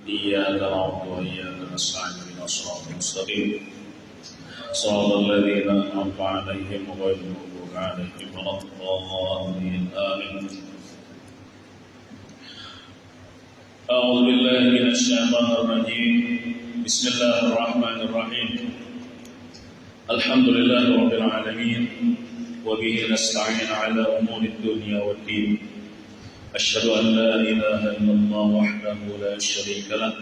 إياك نعبد وإياك نستعين اهدنا الصراط المستقيم صراط الذين أنعمت عليهم غير المغضوب عليهم ولا الضالين آمين. أعوذ بالله من الشيطان الرجيم. بسم الله الرحمن الرحيم. الحمد لله رب العالمين وبه نستعين على أمور الدنيا والدين. أشهد أن لا إله إلا الله وحده لا شريك له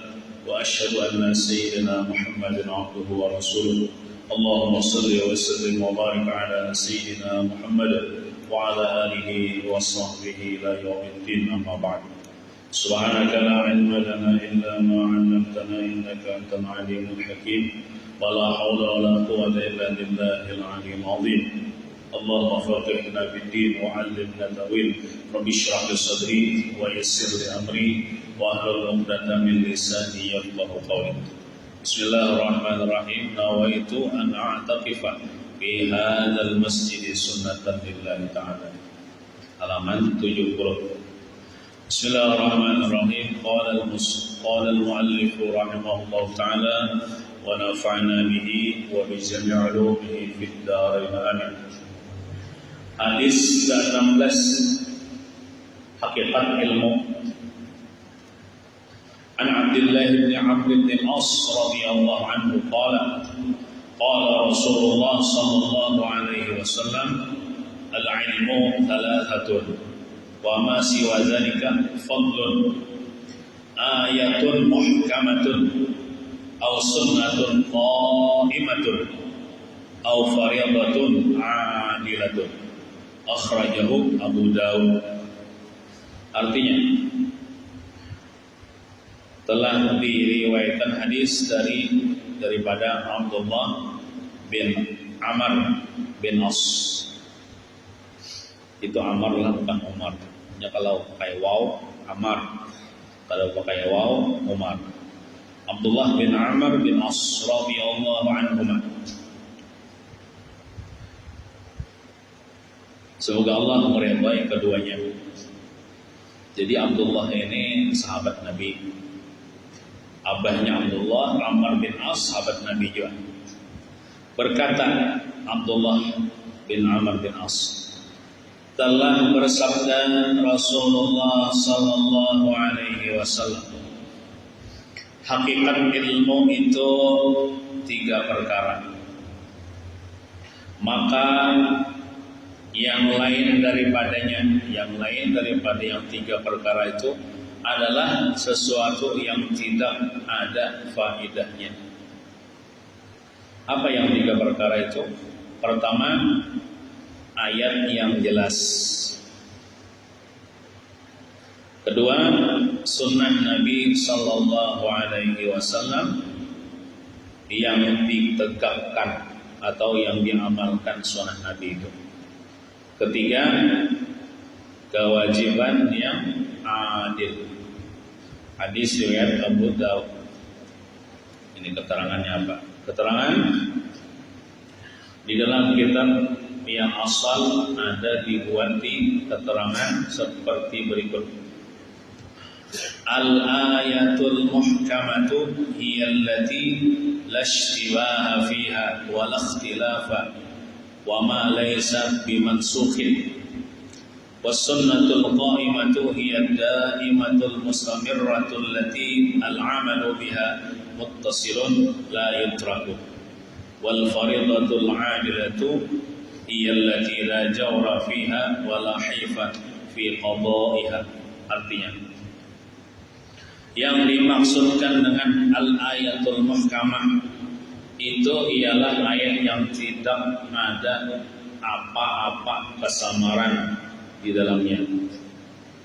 وأشهد أن سيدنا محمد عبده ورسوله. اللهم صل وسلم وبارك على سيدنا محمد وعلى آله وصحبه إلى يوم الدين. أما بعد. سبحانك لا علم لنا إلا ما علمتنا إنك أنت العليم الحكيم ولا حول ولا قوة إلا بالله العلي العظيم. اللهم فقهنا في الدين وعلمنا التأويل. رب اشرح لي صدري ويسر لي أمري واحلل عقدة من لساني يفقهوا قولي. بسم الله الرحمن الرحيم. نويت أن أعتكف في هذا المسجد سنة لله تعالى. halaman 70. Bismillahirrahmanirrahim. Qala al-muallif rahimahullah ta'ala wa nafa'na bihi wa bi jami' ulumihi fid dharain amin. Hadis ke-16, hakikat ilmu. An Abdullah bin Amr bin As radhiyallahu anhu qala Rasulullah sallallahu alaihi wasallam al-ilmu thalathatun wa ma siwa dzalika fadlun ayatun muhkamatun aw sunnatun qa'imatun aw fariidatun 'adilatun. Akhrajahu Abu Dawud. Artinya, telah diriwayatkan hadis daripada Abdullah bin Amr bin As. Itu Amr lah, bukan Umar. Ya, kalau pakai waw Amr, kalau pakai waw Umar. Abdullah bin Amr bin As radhiyallahu anhuma. Semoga Allah meridai keduanya. Jadi Abdullah ini sahabat Nabi. Abahnya Abdullah, Amr bin As, sahabat Nabi juga. Berkata Abdullah bin Amr bin As, telah bersabda Rasulullah sallallahu alaihi wasallam, hakikat ilmu itu 3 perkara. Maka yang lain daripada yang 3 perkara itu adalah sesuatu yang tidak ada faedahnya. Apa yang 3 perkara itu? Pertama, ayat yang jelas. Kedua, sunnah Nabi sallallahu alaihi wasallam yang ditegakkan atau yang diamalkan sunnah Nabi itu. Ketiga, kewajiban yang adil. Hadis riwayat Abu Dawud. Ini keterangannya apa? Keterangan di dalam kitab yang asal ada dibuat di keterangan seperti berikut. Al-ayatul muhkamatu hiya allati la ishtibaha fiha wa la ikhtilafa wa ma laysa bimansukhin. Was-sunnatul qa'imatu hiya ad-da'imatul mustamirratul lati al-'amalu biha muttasilun la yutraku. Wal fariidatul 'adilatu hiya allati la jawra fiha wa la hifa fi qada'iha. Artinya, yang dimaksudkan dengan al-ayatul muhkamah itu ialah ayat yang tidak ada apa-apa kesamaran di dalamnya.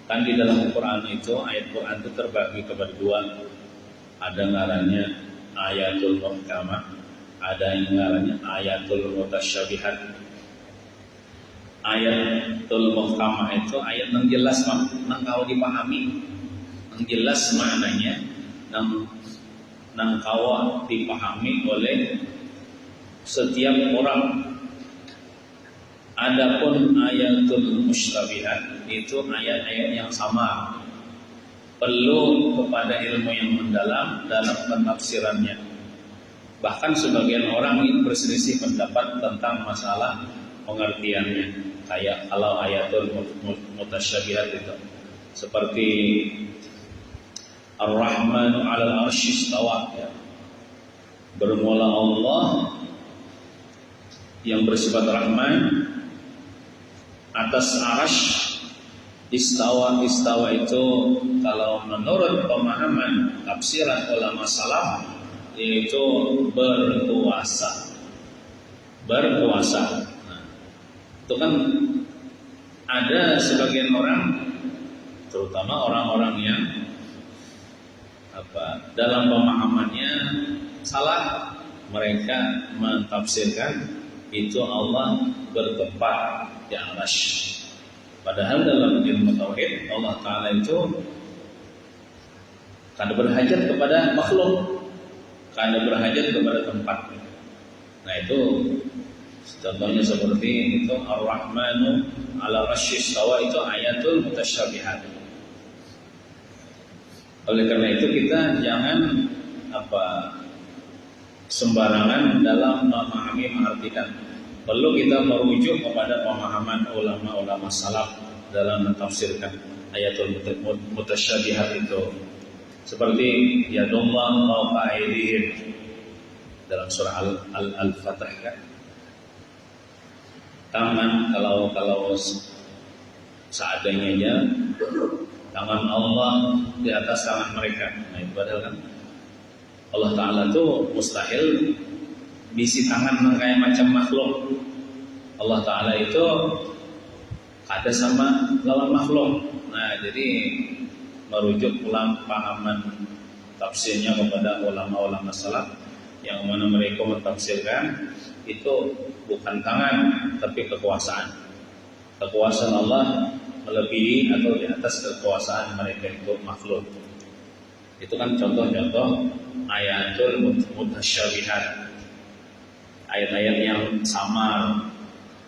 Kan di dalam Quran itu, ayat Quran itu terbagi kepada 2. Ada ngarannya ayatul muhkamah, ada yang ngarannya ayatul mutasyabihat. Ayatul muhkamah itu ayat yang jelas, yang kau dipahami, yang jelas maknanya, yang kau dipahami oleh setiap orang. Adapun ayatul mustabihat itu ayat-ayat yang sama, perlu kepada ilmu yang mendalam dalam penafsirannya. Bahkan sebagian orang ini berselisih pendapat tentang masalah pengertiannya. Kayak kalau ayatul mutasyabihat itu, seperti Ar-Rahmanu 'alal 'arsy istawa, ya. Bermula Allah yang bersifat Rahman atas arasy istawa. Istawa itu kalau menurut pemahaman tafsiran ulama salaf yaitu berkuasa. Berkuasa. Nah, itu kan ada sebagian orang, terutama orang-orang yang dalam pemahamannya salah, mereka mentafsirkan itu Allah bertempat di arasy. Padahal dalam ilmu tauhid Allah Ta'ala itu kada berhajat kepada makhluk, kada berhajat kepada tempat. Nah itu contohnya seperti itu Ar-Rahmanu 'ala 'arsy istawa, itu ayatul mutasyabihat. Oleh karena itu kita jangan sembarangan dalam memahami, mengartikan. Perlu kita merujuk kepada pemahaman ulama-ulama salaf dalam mentafsirkan ayatul mutasyabihat itu. Seperti yadullah fawqa aydihim dalam surah Al-Fatah kan. Tangan kalau seadanya aja, tangan Allah di atas tangan mereka. Nah itu padahal kan Allah Ta'ala tuh mustahil bisi tangan kayak macam makhluk. Allah Ta'ala itu ada sama lawan makhluk. Nah jadi merujuk ulang pahaman tafsirnya kepada ulama-ulama salaf yang mana mereka mentafsirkan itu bukan tangan tapi kekuasaan. Kekuasaan Allah melebihi atau di atas kekuasaan mereka itu makhluk. Itu kan contoh-contoh ayatul mutasyabihat, ayat-ayat yang samar,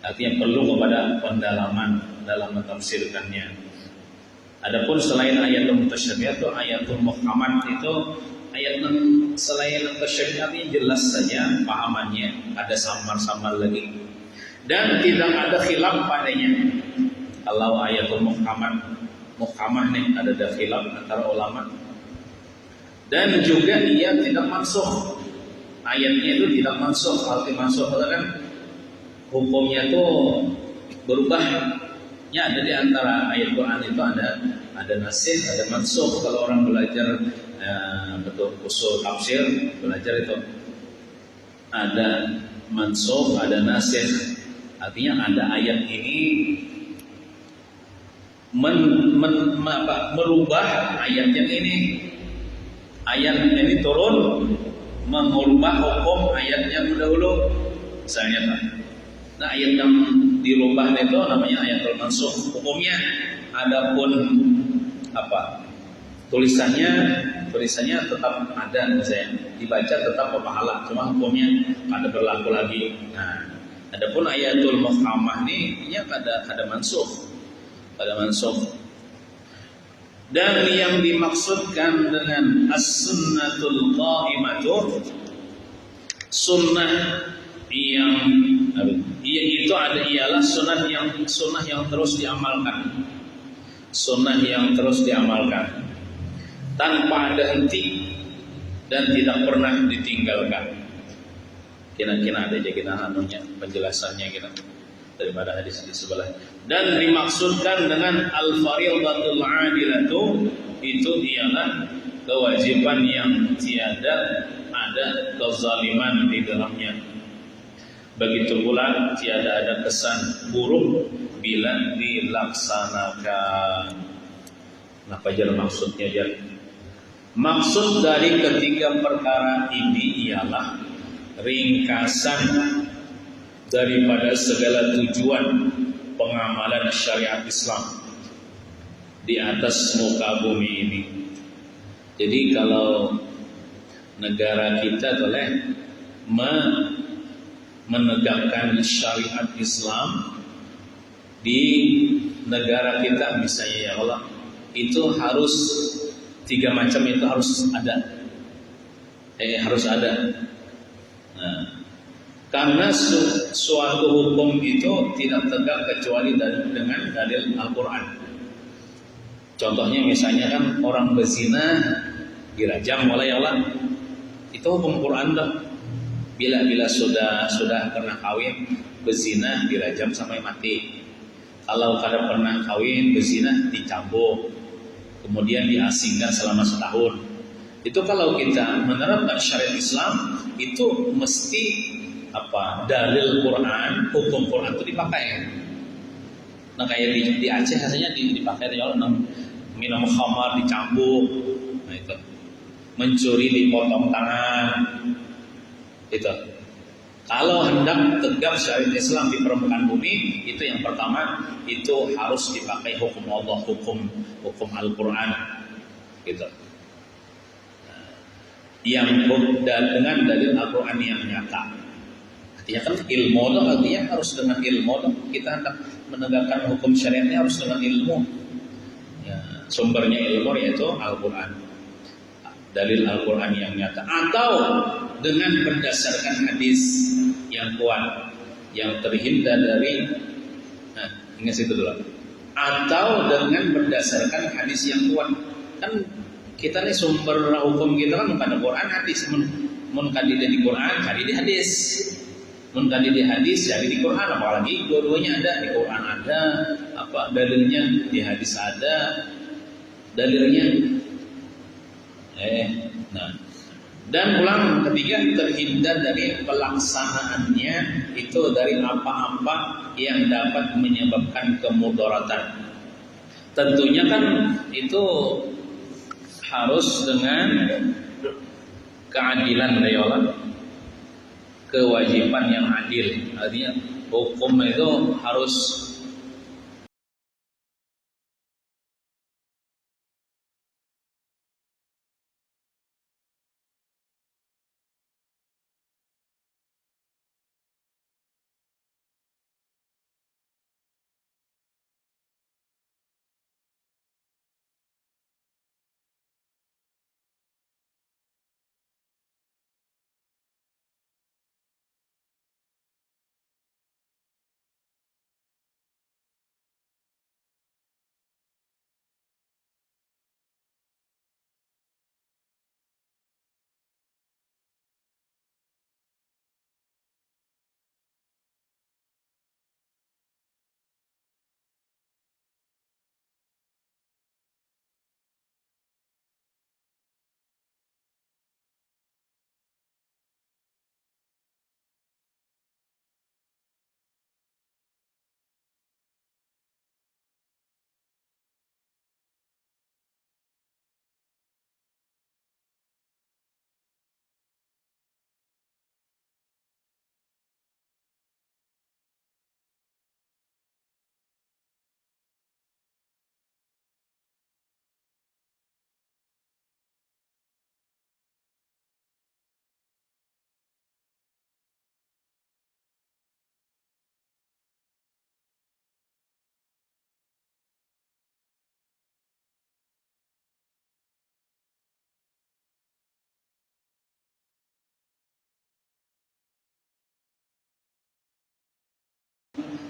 artinya perlu kepada pendalaman dalam mentafsirkannya. Adapun selain ayatul mutasyabihat itu ayatul muhkamat, itu ayat selain mutasyabihat ini jelas saja pahamannya, ada samar-samar lagi dan tidak ada khilaf padanya. Kalau ayatul muhkamah nih ada khilaf antara ulama. Dan juga ia tidak mansukh. Ayatnya itu tidak mansukh. Arti mansukh itu kan hukumnya itu berubahnya ada di antara ayat Quran itu ada nasikh, ada mansukh. Kalau orang belajar betul usul tafsir, belajar itu ada mansukh, ada nasikh. Artinya ada ayat ini merubah ayat yang ini. Ayat ini turun mengubah hukum ayat yang dahulu. Misalnya nah ayat yang dirubah itu namanya ayatul mansukh hukumnya. Adapun tulisannya tetap ada, misalnya dibaca tetap berpahala, cuma hukumnya ada berlaku lagi. Nah, adapun ayatul muhkamah ini ada mansukh. Ada mansukh. Dan yang dimaksudkan dengan as-sunnatul qa'imatuh, sunnah yang itu ialah sunnah yang terus diamalkan. Sunnah yang terus diamalkan tanpa ada henti dan tidak pernah ditinggalkan. Kira-kira ada aja kita penjelasannya kita daripada hadis di sebelah. Dan dimaksudkan dengan al-fariidatul 'adilatu itu ialah kewajiban yang tiada ada kezaliman di dalamnya. Begitu pula tiada ada kesan buruk bila dilaksanakan. Apa jar maksudnya jar? Maksud dari ketiga perkara ini ialah ringkasan daripada segala tujuan pengamalan syariat Islam di atas muka bumi ini. Jadi kalau negara kita boleh menegakkan syariat Islam di negara kita misalnya ya Allah, itu harus Tiga macam itu harus ada. Harus ada. Nah, karena suatu hukum itu tidak tegak kecuali dengan dalil Al-Quran. Contohnya misalnya kan orang berzina dirajam oleh Allah, itu hukum Quran dah. Bila sudah pernah kawin berzina dirajam sampai mati. Kalau kada pernah kawin berzina dicambuk, kemudian diasingkan selama setahun. Itu kalau kita menerapkan syariat Islam itu mesti dalil Quran, hukum Quran itu dipakai. Nah kayak di Aceh rasanya dipakai ya, minum khamar dicambuk, nah itu. Mencuri dipotong tangan, itu. Kalau hendak tegak syariat Islam di permukaan bumi, itu yang pertama itu harus dipakai hukum Allah, hukum Al-Quran, gitu. Yang dengan dalil Al-Quran yang nyata. Artinya kan ilmu itu artinya harus dengan ilmu. Kita hendak menegakkan hukum syariatnya harus dengan ilmu. Ya, sumbernya ilmu yaitu Al-Quran, dalil Al-Quran yang nyata, atau dengan berdasarkan hadis yang kuat yang terhindar dari ingat situ dulu, atau dengan berdasarkan hadis yang kuat. Kan kita nih sumber hukum kita kan bukan Quran hadis, mun kadide di Quran kadide di hadis, mun kadide di hadis jadi di Quran, apalagi dua-duanya ada, di Quran ada dalilnya, di hadis ada dalilnya. Dan ulang ketiga, terhindar dari pelaksanaannya itu dari apa-apa yang dapat menyebabkan kemudaratan. Tentunya kan itu harus dengan keadilan dari Allah, kewajiban yang adil. Artinya hukum itu harus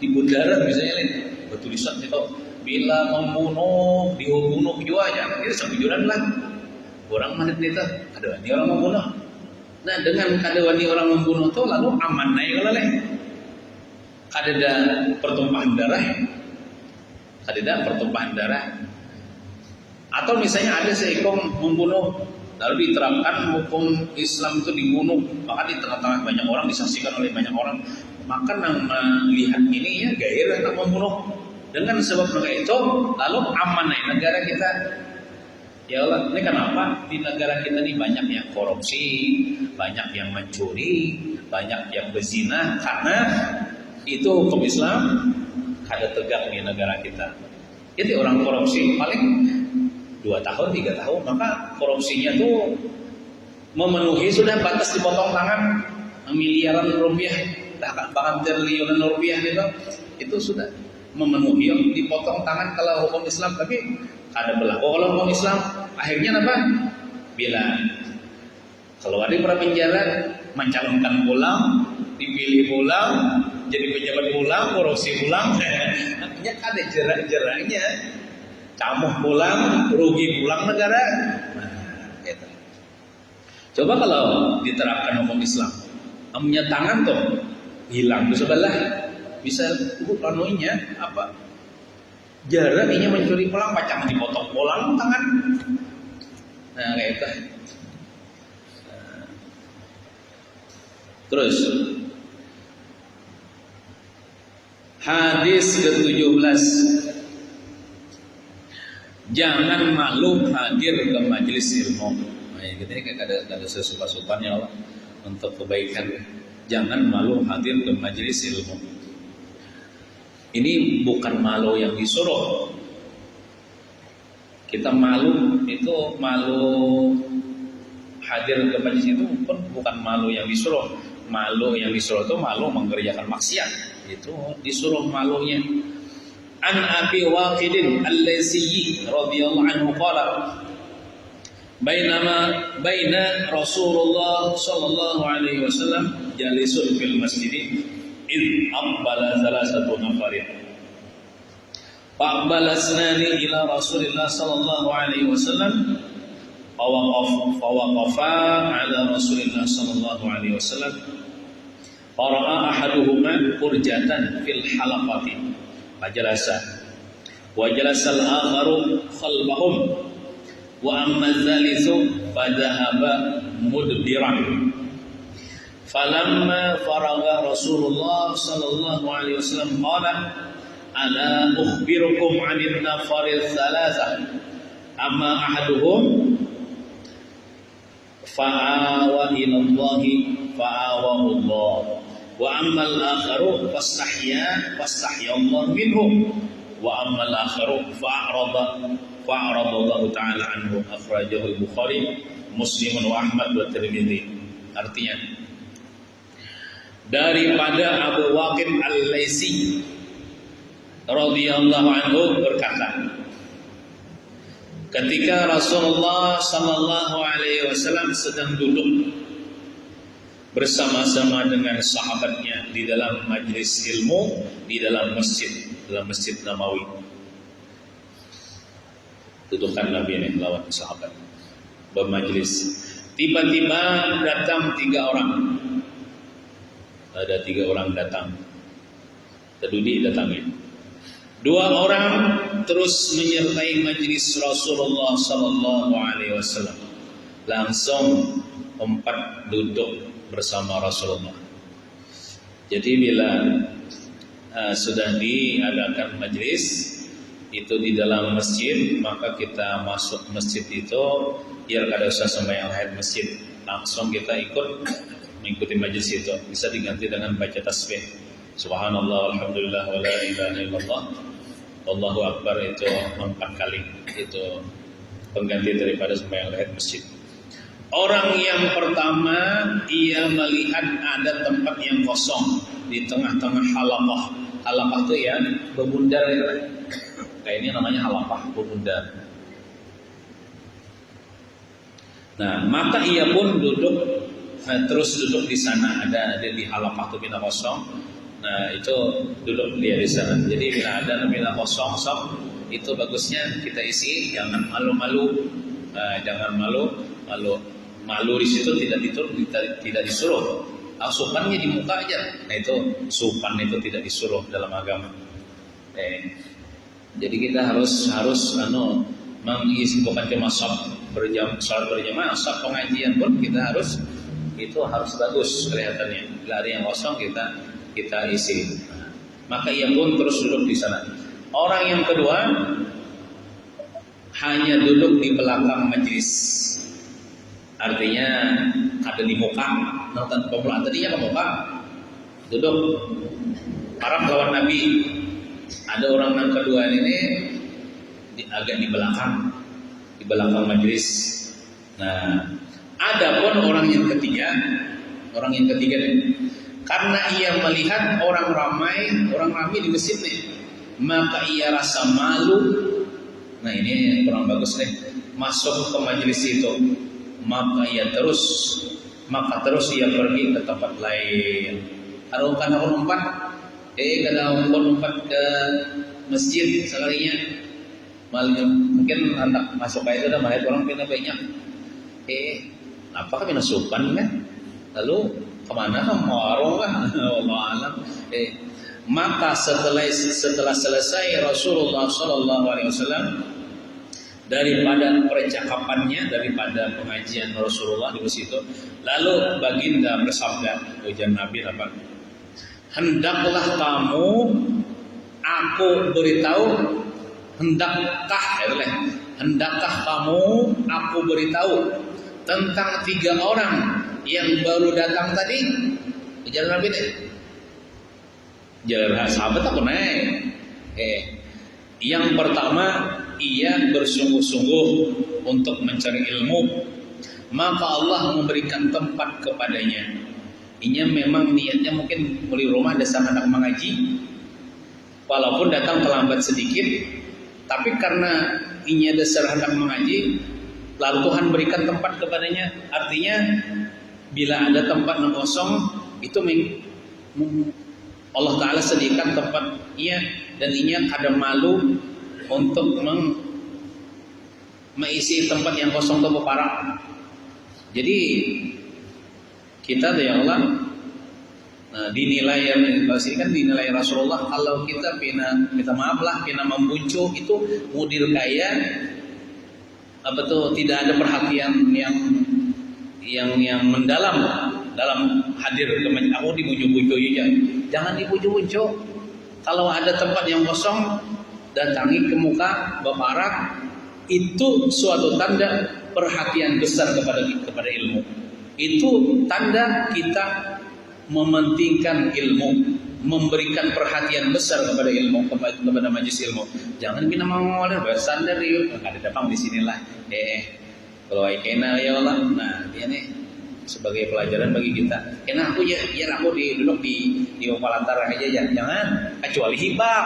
di bundaran misalnya bertulisan itu bila membunuh dibunuh juga aja, itu sebujuran lah orang manit itu ada wani orang membunuh. Nah dengan ada wani orang membunuh itu lalu aman naik kalau leh ada pertumpahan darah, atau misalnya ada seekor membunuh lalu diterapkan hukum Islam itu dibunuh, maka di tengah-tengah banyak orang, disaksikan oleh banyak orang, maka melihat ini ya gairah nak membunuh. Dengan sebab mereka itu lalu aman nih negara kita. Ya Allah, ini kenapa di negara kita ini banyak yang korupsi, banyak yang mencuri, banyak yang berzina, karena itu hukum Islam kada tegak di negara kita. Jadi orang korupsi paling 2 tahun, 3 tahun, maka korupsinya tuh memenuhi sudah batas dipotong tangan miliaran rupiah, bahkan triliunan rupiah itu sudah memenuhi dipotong tangan kalau hukum Islam. Tapi ada berlaku. Kalau hukum Islam akhirnya apa? Bila keluar dari penjara, mencalonkan pulang, dipilih pulang, jadi pejabat pulang, korupsi pulang, artinya ada jerak-jeraknya. Camuh pulang, rugi pulang negara. Nah, gitu. Coba kalau diterapkan hukum Islam, punya tangan tuh hilang tuh sebelah, bisa anunya apa? Jarak ini mencuri pulang, pacang dipotong pulang tangan. Nah, kayak itu. Terus hadis ke-17, jangan malu hadir ke majelis ilmu. Nah, kita ini ada sesupan-supannya Allah untuk kebaikan. Jangan malu hadir ke majelis ilmu. Ini bukan malu yang disuruh. Kita malu itu malu hadir ke majelis itu pun bukan malu yang disuruh. Malu yang disuruh itu malu mengerjakan maksiat. Itu disuruh malunya. An Abi Waqidin Al-Laysi radhiyallahu anhu qala baina Rasulullah sallallahu alaihi wasallam jalisun fil masjid id aqbala salasatu nafarin faqbala asnani ila Rasulillah sallallahu alaihi wasallam fawaqafa ala Rasulillah sallallahu alaihi wasallam fara'a ahaduhuma furjatan fil halaqati fajalasa wa jalasa al-akharu khalfahum wa amma dzalisu fadhahaba mudbiran falamma faragha Rasulullah sallallahu alaihi wasallam qala ala ukhbirukum 'anil nafaril thalatha amma ahaduhum fa'awa ila Allah fa'awahu Allah wa amma al-akharu fastahya Allah minhu wa amma al-akharu fa'arada Allah Ta'ala anhu akhrajahu al-Bukhari Muslim wa Ahmad wa Tirmidzi. Artinya daripada Abu Waqid Al-Laysi radhiyallahu anhu berkata, ketika Rasulullah sallallahu alaihi wasallam sedang duduk bersama-sama dengan sahabatnya di dalam majlis ilmu di dalam Masjid Nabawi. Dudukan Nabi ini lawan sahabat bermajlis. Tiba-tiba datang 3 orang. Ada 3 orang datang. Terdudi datangnya. 2 orang terus menyertai majlis Rasulullah sallallahu alaihi wasallam. Langsung 4 duduk bersama Rasulullah. Jadi bila sudah diadakan majlis itu di dalam masjid, maka kita masuk masjid itu biar kada usah sembahyang tahiyat masjid, langsung kita ikut mengikuti majlis itu. Bisa diganti dengan baca tasbih subhanallah alhamdulillah wa la ilaha illallah Allahu akbar, itu 4 kali. Itu pengganti daripada sembahyang tahiyat masjid. Orang yang pertama, ia melihat ada tempat yang kosong di tengah-tengah halaqah. Halaqah itu ya berbundar itu. Kayak ini namanya halaqah, berbundar. Nah, maka ia pun duduk, terus duduk di sana. Ada di halaqah itu bina kosong. Nah, itu duduk dia di sana. Jadi bila ada bina kosong, itu bagusnya kita isi, jangan malu-malu. Jangan malu di situ tidak disuruh. Supannya di muka aja. Nah, itu supan itu tidak disuruh dalam agama. Jadi kita harus mengisi, bukan cuma salat berjamaah, salat pengajian pun kita harus bagus kelihatannya. Bila ada yang kosong kita isi. Maka ia pun terus duduk di sana. Orang yang kedua hanya duduk di belakang majelis. Artinya ada di muka, nonton pemulaan tadinya ke muka, duduk Arab lawan Nabi. Ada orang yang kedua ini agak di belakang majelis. Nah, ada pun orang yang ketiga nih, karena ia melihat orang ramai di masjid nih, maka ia rasa malu Nah ini kurang bagus nih. Masuk ke majelis itu, maka terus ia pergi ke tempat lain. Kalau kan aku lompat, kalau lompat ke masjid sekalinya, mungkin anak masuk kayak itu udah mahir orang pindah banyak. Apakah pindah supan kan? Lalu kemana warung kan? Allah alam. Maka setelah selesai Rasulullah SAW daripada percakapannya, daripada pengajian Rasulullah di situ, lalu baginda bersabda, ujar Nabi apa? Hendaklah kamu aku beritahu, hendakkah kamu aku beritahu tentang 3 orang yang baru datang tadi? Ujar Nabi deh. Jalan sahabat apa naik? Yang pertama, ia bersungguh-sungguh untuk mencari ilmu, maka Allah memberikan tempat kepadanya. Inya memang niatnya mungkin mulai rumah dasar anak mengaji, walaupun datang terlambat sedikit, tapi karena inya dasar anak mengaji, lalu Tuhan berikan tempat kepadanya. Artinya bila ada tempat yang kosong, itu Allah Ta'ala sediakan tempatnya, dan inya kada malu untuk mengisi tempat yang kosong itu parah. Jadi kita ya Allah, dinilai kan dinilai Rasulullah, kalau kita minta maaf lah, pina membuncuk itu mudir kaya tidak ada perhatian yang mendalam dalam hadir ke masjid. Aku dibujuk-bujuk aja. Jangan dibujuk-bujuk. Kalau ada tempat yang kosong, datangi ke muka baparak, itu suatu tanda perhatian besar kepada ilmu. Itu tanda kita mementingkan ilmu, memberikan perhatian besar kepada ilmu, kepada majelis ilmu. Jangan kita mau ada bersandar yuk, ada datang di sinilah. Kalau kena ya Allah, nah dia nih sebagai pelajaran bagi kita. Enak aku aku duduk di Palantara aja ya. Jangan kecuali hibak.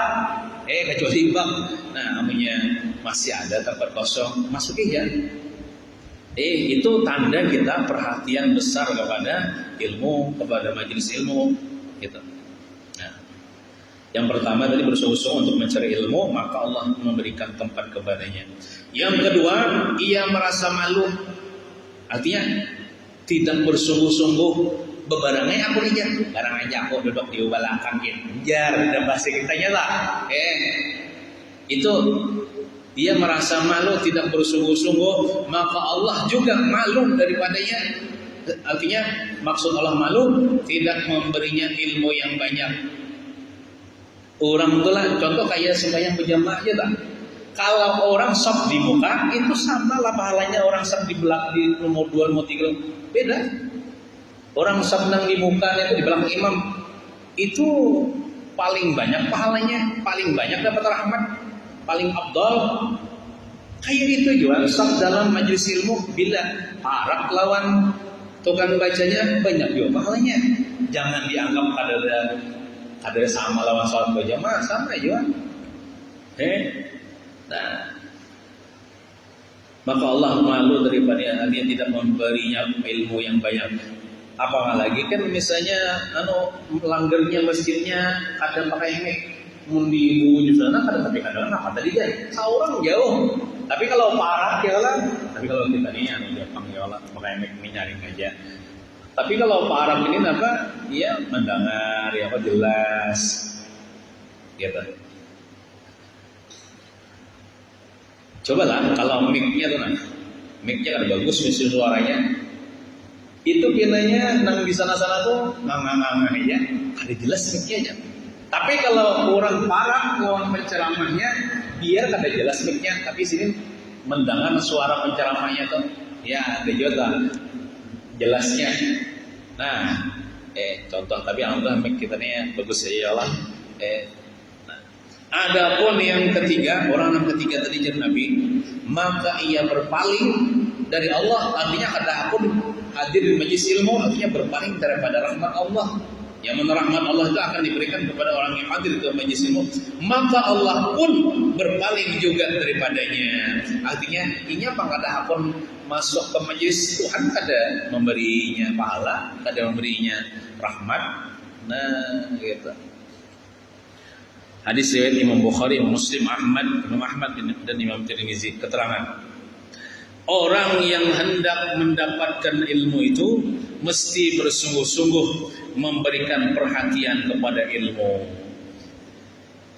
Nah, namanya masih ada tempat kosong, masuk aja. Itu tanda kita perhatian besar kepada ilmu, kepada majelis ilmu, gitu. Nah, yang pertama tadi bersungguh-sungguh untuk mencari ilmu, maka Allah memberikan tempat kepadanya. Yang kedua, ia merasa malu. Artinya tidak bersungguh-sungguh bebarangai aku aja, barang aja aku duduk di belakang jar dan bahasa kitanya lah. Itu dia merasa malu, tidak bersungguh-sungguh, maka Allah juga malu daripadanya. Artinya maksud Allah malu, tidak memberinya ilmu yang banyak. Orang itulah contoh kayak sembahyang berjamaah aja tak. Kalau orang sab di muka itu sama lah pahalanya orang sab di belakang, di nomor 2, nomor 3 beda. Orang sab nang di muka itu di belakang imam itu paling banyak pahalanya, paling banyak dapat rahmat, paling afdal. Kayak itu juga sab dalam majelis ilmu, bila parak lawan tukang bacanya banyak juga pahalanya. Jangan dianggap kadar sama lawan sholat berjamaah, sama juga. Nah, maka Allah malu daripada dia tidak memberinya ilmu yang banyak. Apalagi kan misalnya melanggarnya masjidnya kadang pakai mic, mundi buju sana kadang apa tadi guys? Seorang jauh. Tapi kalau parah ya lah. Tapi kalau kita ini gampang ya Allah pakai mic ini nyaring aja. Tapi kalau parah ini apa? Dia mendengar ya apa jelas. Gitu. Cobalah kalau mic-nya tuh mic-nya kan bagus mesin suaranya. Itu pinanya nang di sana-sana tuh ngang aja, ada jelas mic-nya aja. Tapi kalau orang parah, orang penceramahnya, biar kada jelas mic-nya, tapi sini mendengar suara penceramahnya tuh, ya ada juga jelasnya. Nah, contoh tapi alhamdulillah mic kita nih bagus ya Allah. Adapun yang ketiga, orang yang ketiga tadi jadi Nabi, maka ia berpaling dari Allah. Artinya kata aku hadir di majelis ilmu, artinya berpaling daripada rahmat Allah. Yang mana rahmat Allah itu akan diberikan kepada orang yang hadir ke majelis ilmu. Maka Allah pun berpaling juga daripadanya. Artinya ini apa kada akon masuk ke majelis Tuhan, kada memberinya pahala, kada memberinya rahmat. Nah, gitu. Hadis riwayat Imam Bukhari, Muslim, Imam Ahmad dan Imam Tirmizi. Keterangan, orang yang hendak mendapatkan ilmu itu mesti bersungguh-sungguh memberikan perhatian kepada ilmu.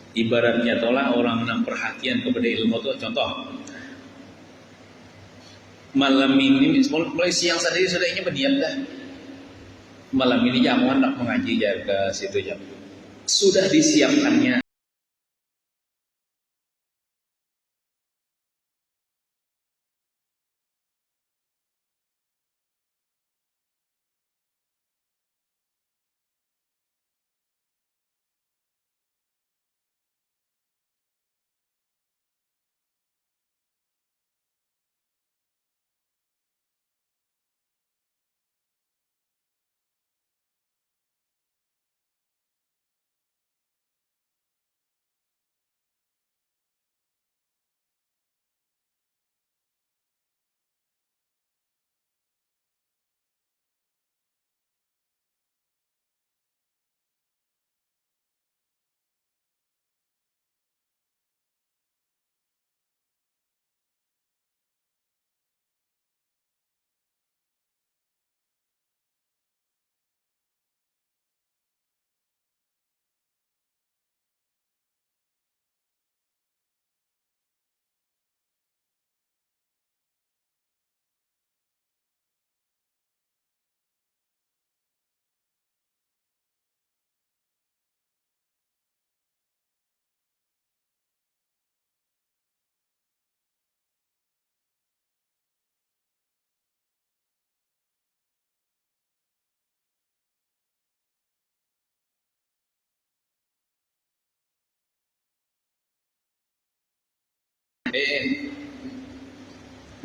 Ibaratnya tolak orang yang perhatian kepada ilmu itu, contoh malam ini mulai siang tadi sudah ini berdiam dah. Malam ini jangan hendak mengaji jaga situ jam. Sudah disiapkannya.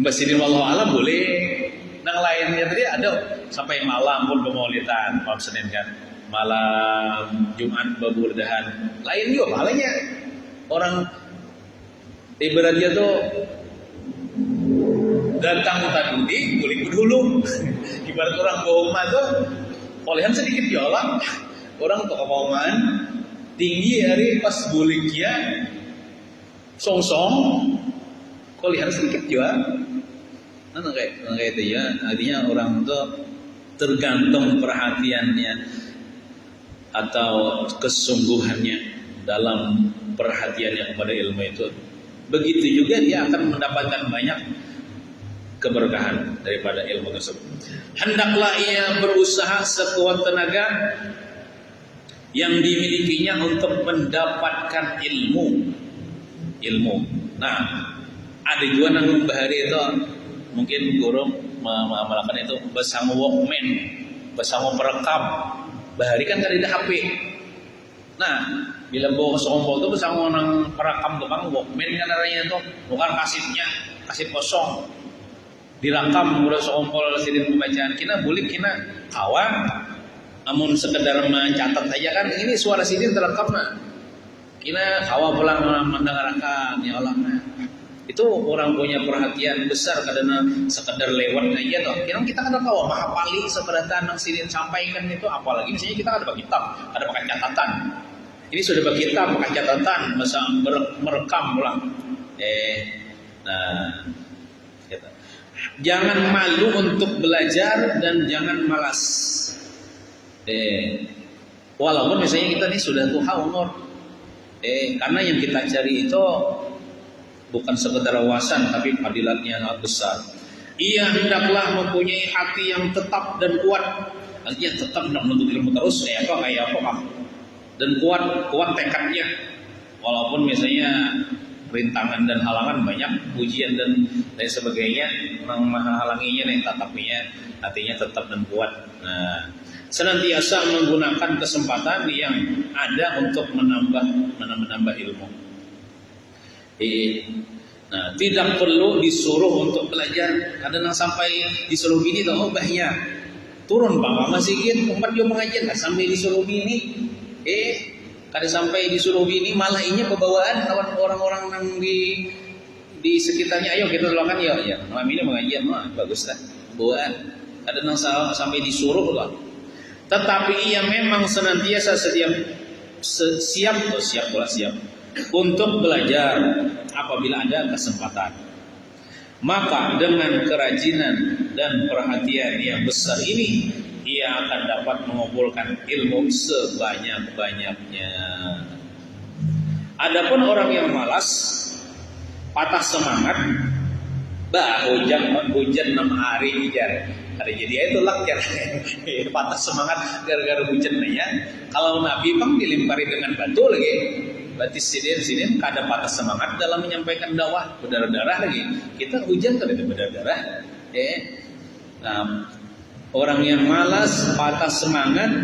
Masjidil wallahu alam boleh. Nang lainnya tadi ada sampai malam pun pemaulidan, malam Senin kan, malam Jumat beburdahan. Lain juga pahalanya. Orang ibaratnya tuh datang tadi kulit dulu. Ibarat orang Boma tuh olehan sedikit jualan. Orang tuh kepauman tinggi hari pas buliknya song-song kulihat sedikit jual. Nah, kayak itu ya. Artinya orang itu tergantung perhatiannya atau kesungguhannya dalam perhatiannya kepada ilmu itu. Begitu juga dia akan mendapatkan banyak keberkahan daripada ilmu tersebut. Hendaklah ia berusaha sekuat tenaga yang dimilikinya untuk mendapatkan ilmu. Nah, ada juga nang bahari itu mungkin guru mengamalkan itu bersama Walkman, bersama perekam. Bahari kan ada HP. Nah, bila bawa sombol itu bersama nang perekam tukang Walkman kan arahnya itu bukan kasetnya, kaset kosong. Direkam udah sombol sidin pembacaan kita boleh kina kawan. Amun sekedar mencatat aja kan ini suara sidin terekam nah. Kina kawa pulang mendengarkan ya Allah. Itu orang punya perhatian besar karena sekedar lewat aja toh. Kita kan kawa mahapali seberatan nang sidin sampaikan itu, apalagi misalnya kita ada kitab, ada pakai catatan. Ini sudah pakai kitab, pakai catatan, masa merekam pulang. Nah, gitu. Jangan malu untuk belajar dan jangan malas. Walaupun misalnya kita ini sudah tua umur, karena yang kita cari itu bukan sekedar wawasan tapi fadilatnya sangat besar. Ia hendaklah mempunyai hati yang tetap dan kuat. Artinya tetap hendak menuntut ilmu terus, kayak apa dan kuat tekadnya. Walaupun misalnya rintangan dan halangan banyak, ujian dan lain sebagainya, yang menghalanginya dan tetapinya hatinya tetap dan kuat. Nah, senantiasa menggunakan kesempatan yang ada untuk menambah ilmu. Nah, tidak perlu disuruh untuk belajar. Kadang sampai disuruh gini tuh, bahaya turun bang masih gitu umat dia mengajar sampai disuruh gini. Kada sampai disuruh gini malah inya pembawaan lawan orang-orang yang di sekitarnya. Ayo kita doakan ya. Ya, malam ini mengajian mah bagus lah. Bawaan. Ada yang sampai disuruh lah. Tetapi ia memang senantiasa siap untuk belajar apabila ada kesempatan. Maka dengan kerajinan dan perhatian yang besar ini, ia akan dapat mengumpulkan ilmu sebanyak-banyaknya. Adapun orang yang malas, patah semangat, hujan 6 hari jar. Ada jadi itu lakjar. Patah semangat gara-gara hujan ya. Kalau Nabi bang dilempari dengan batu lagi. Berarti sini kada patah semangat dalam menyampaikan dakwah, berdarah-darah lagi. Kita hujan kada berdarah-darah. Nah, orang yang malas, patah semangat,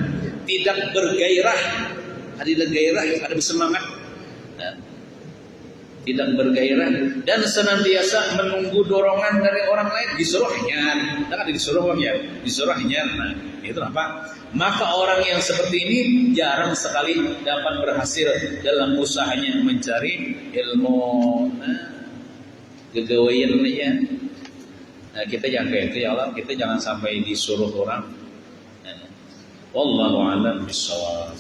tidak bergairah. Ada gairah, ada bersemangat. Nah, tidak bergairah dan senantiasa menunggu dorongan dari orang lain, disuruh nyar. Tak ada disuruh nyar. Nah, itu apa? Maka orang yang seperti ini jarang sekali dapat berhasil dalam usahanya mencari ilmu. Gegawayan aja. Nah, kita jangan kayak itu ya Allah, kita jangan sampai disuruh orang. Wallahu a'lam bishawab.